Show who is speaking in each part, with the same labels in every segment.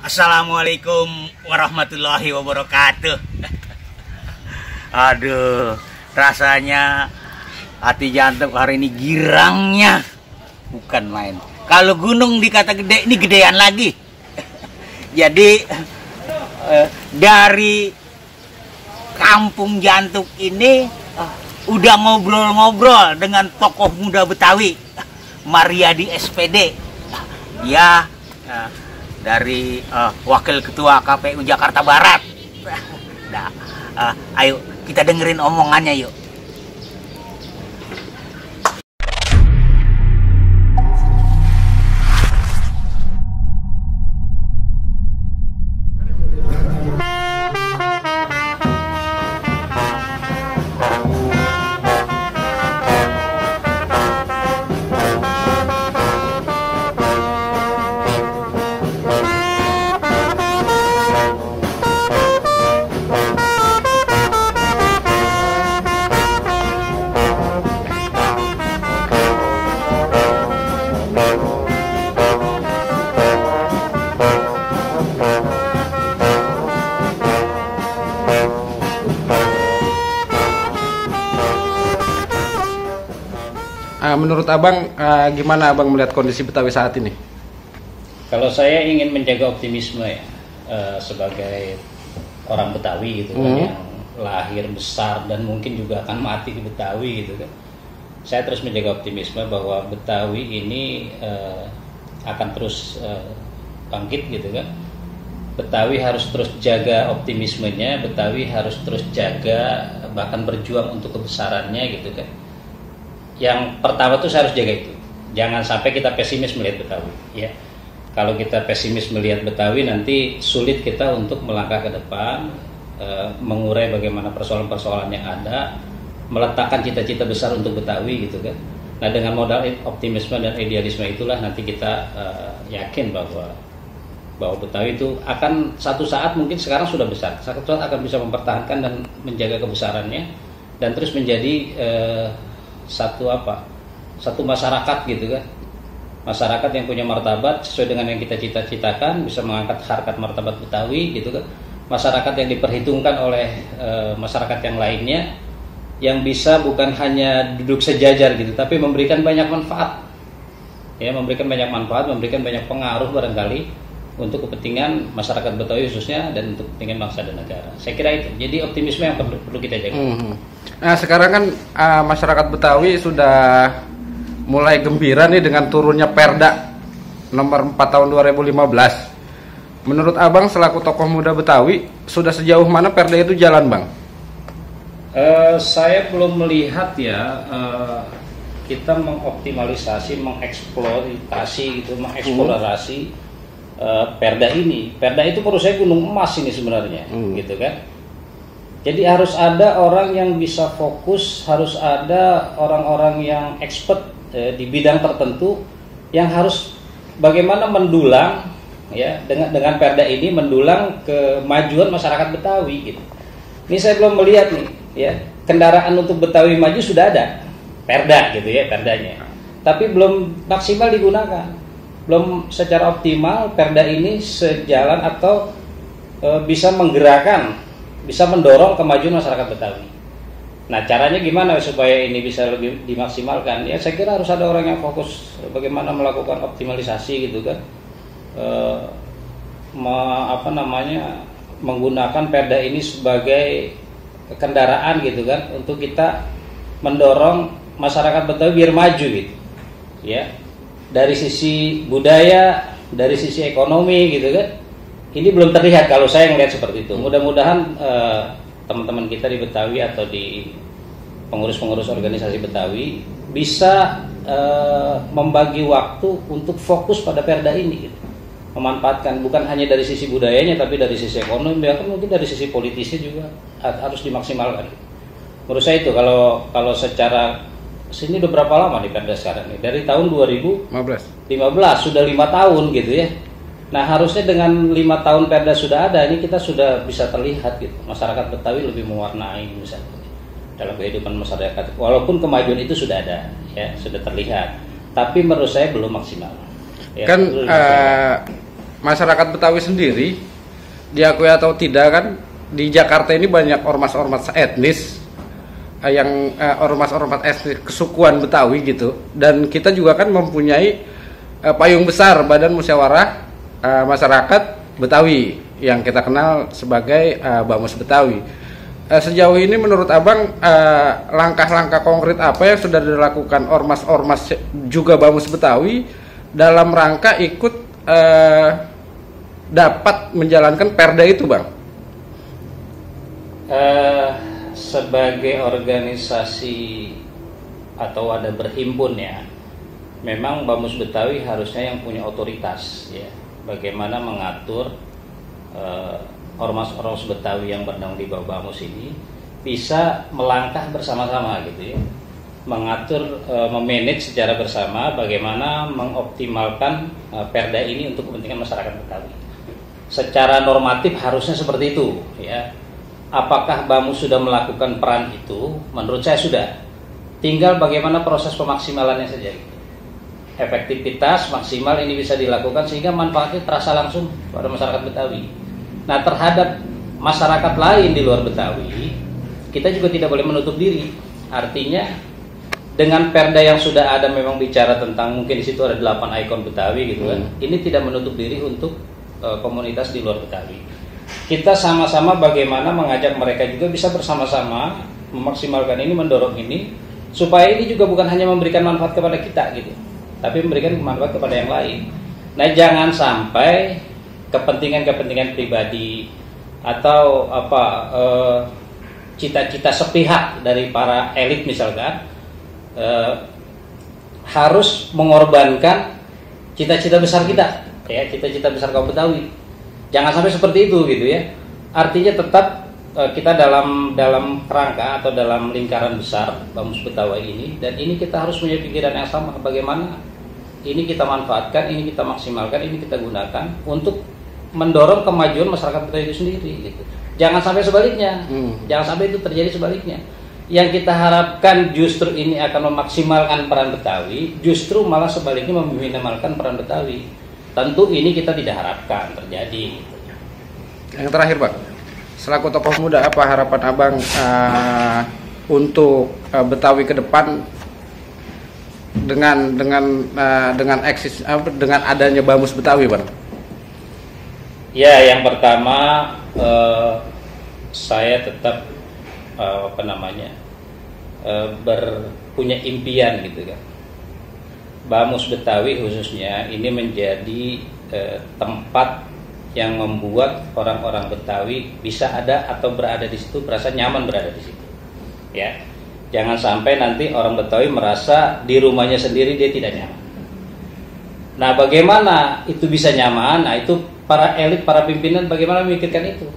Speaker 1: Assalamualaikum warahmatullahi wabarakatuh. Aduh, rasanya hati jantung hari ini girangnya bukan main. Kalau gunung dikata gede, ini gedean lagi. Jadi dari kampung Jantung ini udah ngobrol-ngobrol dengan tokoh muda Betawi, Mariadi SPD. Dia dari Wakil Ketua KPU Jakarta Barat. Nah, ayo kita dengerin omongannya yuk.
Speaker 2: Menurut abang, gimana abang melihat kondisi Betawi saat ini?
Speaker 3: Kalau saya ingin menjaga optimisme ya, sebagai orang Betawi gitu kan, yang lahir besar dan mungkin juga akan mati di Betawi gitu kan. Saya terus menjaga optimisme bahwa Betawi ini akan terus bangkit gitu kan. Betawi harus terus jaga optimismenya, Betawi harus terus jaga bahkan berjuang untuk kebesarannya gitu kan. Yang pertama tuh saya harus jaga itu. Jangan sampai kita pesimis melihat Betawi ya. Kalau kita pesimis melihat Betawi, nanti sulit kita untuk melangkah ke depan, mengurai bagaimana persoalan-persoalan yang ada, meletakkan cita-cita besar untuk Betawi gitu kan. Nah, dengan modal optimisme dan idealisme itulah nanti kita yakin bahwa Betawi itu akan satu saat, mungkin sekarang sudah besar, satu saat akan bisa mempertahankan dan menjaga kebesarannya dan terus menjadi satu masyarakat gitu kan, masyarakat yang punya martabat sesuai dengan yang kita cita-citakan, bisa mengangkat harkat martabat Betawi gitu kan, masyarakat yang diperhitungkan oleh masyarakat yang lainnya, yang bisa bukan hanya duduk sejajar gitu, tapi memberikan banyak manfaat ya, memberikan banyak pengaruh barangkali untuk kepentingan masyarakat Betawi khususnya dan untuk kepentingan bangsa dan negara. Saya kira itu. Jadi optimisme yang perlu kita jaga.
Speaker 2: Nah, sekarang kan masyarakat Betawi sudah mulai gembira nih dengan turunnya Perda nomor 4 tahun 2015. Menurut abang selaku tokoh muda Betawi, sudah sejauh mana Perda itu jalan, Bang?
Speaker 3: Saya belum melihat ya, kita mengoptimalisasi, mengeksplorasi gitu, mengeksplorasi Perda ini. Perda itu menurut saya gunung emas ini sebenarnya, gitu kan. Jadi harus ada orang yang bisa fokus, harus ada orang-orang yang expert di bidang tertentu yang harus bagaimana mendulang ya, dengan Perda ini mendulang kemajuan masyarakat Betawi gitu. Ini saya belum melihat nih ya, kendaraan untuk Betawi maju sudah ada Perda gitu ya, Perdanya. Tapi belum maksimal digunakan. Belum secara optimal Perda ini sejalan atau bisa menggerakkan, bisa mendorong kemajuan masyarakat Betawi. Nah, caranya gimana supaya ini bisa lebih dimaksimalkan? Ya, saya kira harus ada orang yang fokus bagaimana melakukan optimalisasi gitu kan, menggunakan Perda ini sebagai kendaraan gitu kan, untuk kita mendorong masyarakat Betawi biar maju gitu, ya. Dari sisi budaya, dari sisi ekonomi gitu kan, ini belum terlihat kalau saya melihat seperti itu. Mudah-mudahan teman-teman kita di Betawi atau di pengurus-pengurus organisasi Betawi bisa membagi waktu untuk fokus pada Perda ini gitu. Memanfaatkan bukan hanya dari sisi budayanya, tapi dari sisi ekonomi, bahkan mungkin dari sisi politisnya juga harus dimaksimalkan. Menurut saya itu, kalau secara sini udah berapa lama nih Perda sekarang nih? Dari tahun 2015 sudah 5 tahun gitu ya. Nah, harusnya dengan 5 tahun Perda sudah ada, ini kita sudah bisa terlihat gitu, masyarakat Betawi lebih mewarnai misalnya dalam kehidupan masyarakat. Walaupun kemajuan itu sudah ada, ya sudah terlihat, tapi menurut saya belum maksimal. Ya,
Speaker 2: Kan masyarakat Betawi sendiri, diakui atau tidak kan, di Jakarta ini banyak ormas-ormas etnis yang ormas-ormas etnis kesukuan Betawi gitu, dan kita juga kan mempunyai payung besar Badan Musyawarah Masyarakat Betawi yang kita kenal sebagai Bamus Betawi. Sejauh ini menurut Abang langkah-langkah konkret apa yang sudah dilakukan ormas-ormas juga Bamus Betawi dalam rangka ikut dapat menjalankan perda itu, Bang?
Speaker 3: Sebagai organisasi atau ada berhimpun ya, memang Bamus Betawi harusnya yang punya otoritas ya, bagaimana mengatur ormas-ormas Betawi yang bernama di bawah Bamus ini bisa melangkah bersama-sama gitu ya, mengatur, memanage secara bersama bagaimana mengoptimalkan perda ini untuk kepentingan masyarakat Betawi. Secara normatif harusnya seperti itu ya. Apakah Bamus sudah melakukan peran itu? Menurut saya sudah. Tinggal bagaimana proses pemaksimalannya saja. Efektivitas maksimal ini bisa dilakukan sehingga manfaatnya terasa langsung pada masyarakat Betawi. Nah, terhadap masyarakat lain di luar Betawi, kita juga tidak boleh menutup diri. Artinya dengan perda yang sudah ada memang bicara tentang mungkin di situ ada 8 ikon Betawi gitu kan. Ini tidak menutup diri untuk komunitas di luar Betawi. Kita sama-sama bagaimana mengajak mereka juga bisa bersama-sama memaksimalkan ini, mendorong ini, supaya ini juga bukan hanya memberikan manfaat kepada kita gitu, tapi memberikan manfaat kepada yang lain. Nah, jangan sampai kepentingan-kepentingan pribadi atau cita-cita sepihak dari para elit misalkan harus mengorbankan cita-cita besar kita, ya, cita-cita besar kaum Betawi. Jangan sampai seperti itu gitu ya. Artinya tetap kita dalam kerangka atau dalam lingkaran besar Bamus Betawi ini, dan ini kita harus punya pikiran yang sama, bagaimana ini kita manfaatkan, ini kita maksimalkan, ini kita gunakan untuk mendorong kemajuan masyarakat Betawi itu sendiri gitu. Jangan sampai sebaliknya. Jangan sampai itu terjadi sebaliknya. Yang kita harapkan justru ini akan memaksimalkan peran Betawi, justru malah sebaliknya meminimalkan peran Betawi. Tentu ini kita tidak harapkan terjadi.
Speaker 2: Yang terakhir, Bang, selaku tokoh muda, apa harapan Abang untuk Betawi ke depan dengan adanya Bamus Betawi, Bang?
Speaker 3: Ya, yang pertama saya tetap punya impian gitu kan. Bamus Betawi khususnya ini menjadi tempat yang membuat orang-orang Betawi bisa ada atau berada di situ, merasa nyaman berada di situ. Ya, jangan sampai nanti orang Betawi merasa di rumahnya sendiri dia tidak nyaman. Nah, bagaimana itu bisa nyaman? Nah, itu para elit, para pimpinan bagaimana memikirkan itu?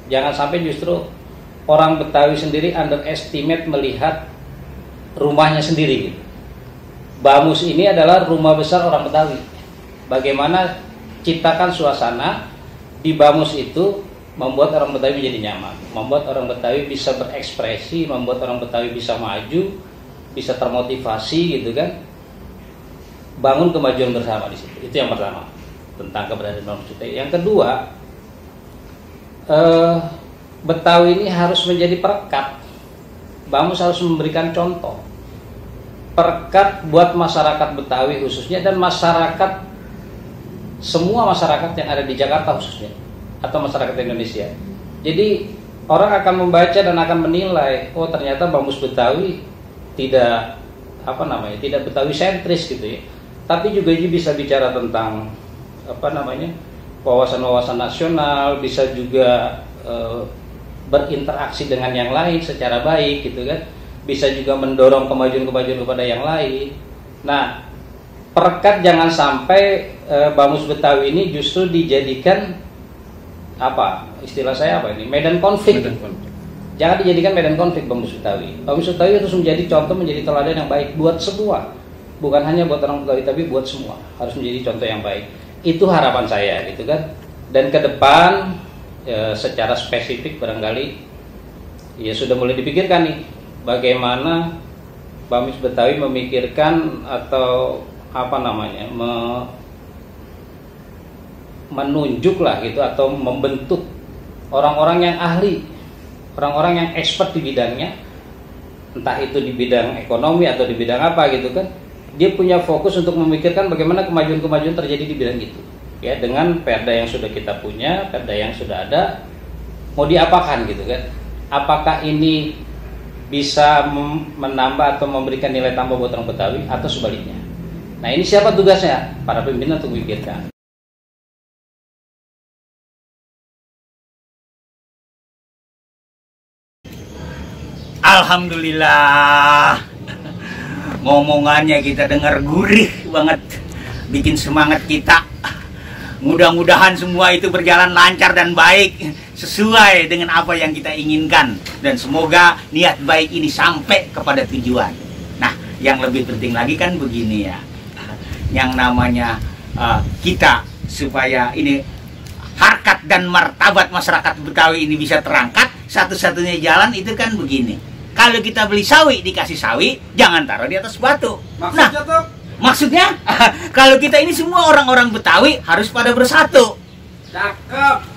Speaker 3: Jangan sampai justru orang Betawi sendiri underestimate melihat rumahnya sendiri gitu. Bamus ini adalah rumah besar orang Betawi. Bagaimana ciptakan suasana di Bamus itu membuat orang Betawi menjadi nyaman, membuat orang Betawi bisa berekspresi, membuat orang Betawi bisa maju, bisa termotivasi gitu kan. Bangun kemajuan bersama di situ. Itu yang pertama tentang keberadaan Bamus Betawi. Yang kedua, Betawi ini harus menjadi perekat. Bamus harus memberikan contoh. Perekat buat masyarakat Betawi khususnya dan masyarakat, semua masyarakat yang ada di Jakarta khususnya atau masyarakat Indonesia. Jadi orang akan membaca dan akan menilai, oh ternyata Bamus Betawi tidak tidak Betawi sentris gitu ya. Tapi juga bisa bicara tentang wawasan-wawasan nasional, bisa juga berinteraksi dengan yang lain secara baik gitu kan. Bisa juga mendorong kemajuan-kemajuan kepada yang lain. Nah, perekat jangan sampai Bamus Betawi ini justru dijadikan medan konflik. Jangan dijadikan medan konflik Bamus Betawi. Bamus Betawi harus menjadi contoh, menjadi teladan yang baik buat semua. Bukan hanya buat orang Betawi tapi buat semua. Harus menjadi contoh yang baik. Itu harapan saya gitu kan. Dan ke depan secara spesifik barangkali ya sudah mulai dipikirkan nih, bagaimana Bamus Betawi memikirkan atau menunjuk lah gitu atau membentuk orang-orang yang ahli, orang-orang yang expert di bidangnya, entah itu di bidang ekonomi atau di bidang apa gitu kan. Dia punya fokus untuk memikirkan bagaimana kemajuan-kemajuan terjadi di bidang itu. Ya, dengan perda yang sudah kita punya, perda yang sudah ada, mau diapakan gitu kan. Apakah ini bisa menambah atau memberikan nilai tambah buat orang Betawi atau sebaliknya. Nah, ini siapa tugasnya? Para pimpinan untuk memikirkan.
Speaker 1: Alhamdulillah, ngomongannya kita dengar gurih banget, bikin semangat kita. Mudah-mudahan semua itu berjalan lancar dan baik, sesuai dengan apa yang kita inginkan, dan semoga niat baik ini sampai kepada tujuan. Nah, yang lebih penting lagi kan begini ya, yang namanya kita supaya ini harkat dan martabat masyarakat Betawi ini bisa terangkat, satu-satunya jalan itu kan begini. Kalau kita beli sawi, dikasih sawi, jangan taruh di atas batu.
Speaker 2: Maksudnya tuh?
Speaker 1: Maksudnya, kalau kita ini semua orang-orang Betawi harus pada bersatu.
Speaker 2: Cakep.